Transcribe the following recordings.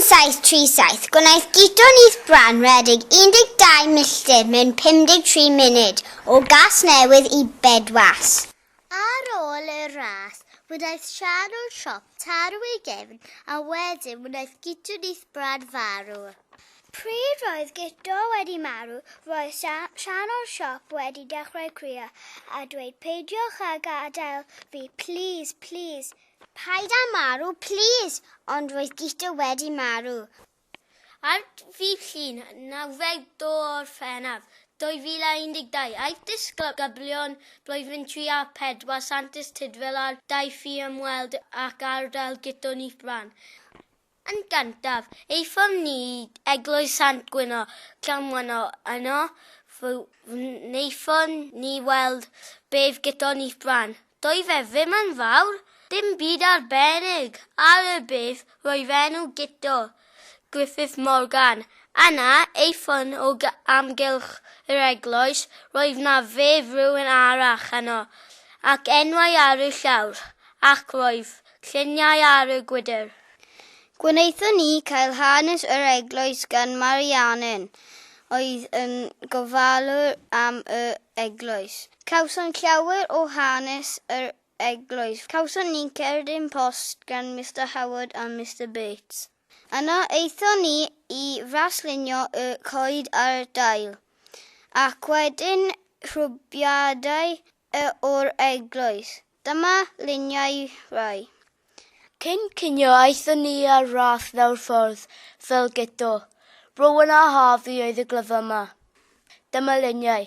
1737, gwnaeth Guto Nyth Brân redig 12 milltir mewn 53 munud o gas newydd I bedwas. Ar ôl y ras, wnaeth sianol siop tarw ei gefn a wedyn wnaeth Guto Nyth Brân farw. Pryd roedd Guto wedi marw, roedd sianol siop wedi dechrau crio a dweud peidiwch a gadael fi, please, please. Paid â marw, please, ond roedd Guto wedi marw. Ar ddydd Llun, 9 o'r Ffennaf, 2012, aeth disgyblion blwyddyn 34 Santes Tudful ar 2 ffilm weld ac ardal Guto Nyth Brân. Yn gyntaf, eithon ni Eglwys Sant Gwyno, Llanwyno yno, wnaethon ni weld beth Guto Nyth Brân. Doedd e ddim yn fawr, dim byd arbennig. Ar y beth, roedd enw Guto, Griffith Morgan. Yna, eithon o amgylch yr eglwys, roedd na rhywun arall yno, ac enwau ar y llawr, ac roedd lluniau ar y gwydr. Gwnaethon ni cael hanes yr eglwys gan Marianyn, oedd yn gofalwr am y eglwys. Cawson llawer o hanes yr eglwys. Cawson ni'n cerdyn post gan Mr Howard a Mr Bates. Yna eithon ni I raslunio y coed ar dail, ac wedyn rhwbiadau o'r eglwys. Dyma luniau rai. Cyn cinio aethon ni ar rath lawr ffordd fel Guto. Rowan a Harvey oedd y glyfa yma. Dyma luniau.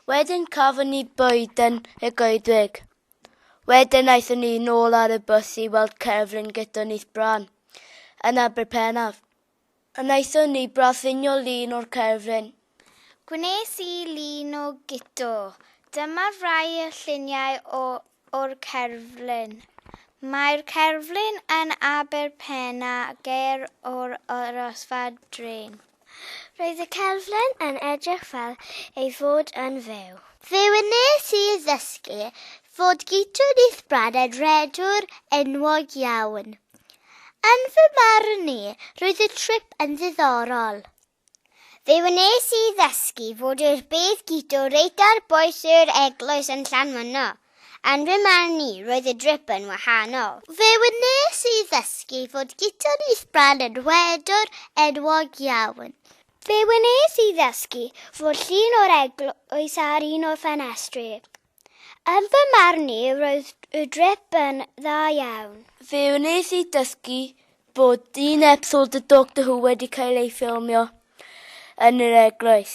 Wedyn cafon ni bwyd yn y goedwig. Wedyn aethon ni nôl ar y bws I weld cerflun Guto Nyth Brân yn Aberpennaf. Yna aethon ni brathinio lun o'r cerflun. Gwnes I lun o Guto. Dyma rai y lluniau o'r cerflun. Mae'r cerflun yn Aberpenna ger o'r arosfa drên. Roedd y cerflun yn edrych fel ei fod yn fyw. Fe wnes I ddysgu fod Guto Nyth Brân yn redwr enwog iawn. Yn fy marn I, roedd y trip yn ddiddorol. Fe wnes I ddysgu fod yr bedd Guto reit ar boes yr eglwys yn Llanwyno. Yn fy marn I, roedd y drip yn wahanol. Fe wnes I ddysgu fod Guto Nyth Brân yn wedwr enwog iawn. Fe wnes I ddysgu fod llun o'r eglwys ar un o'r ffenestri. Yn fy marn I, roedd y drip yn dda iawn. Fe wnes I dysgu bod un episod y Doctor Who wedi cael ei ffilmio yn yr eglwys.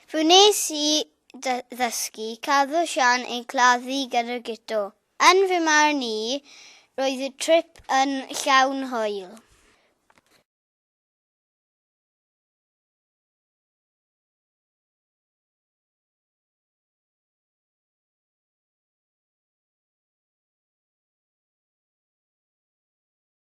Fe wnes I ddysgu cadw Sian ei claddu gyda'r Guto. Yn fy marn I, roedd y trip yn llawn hwyl.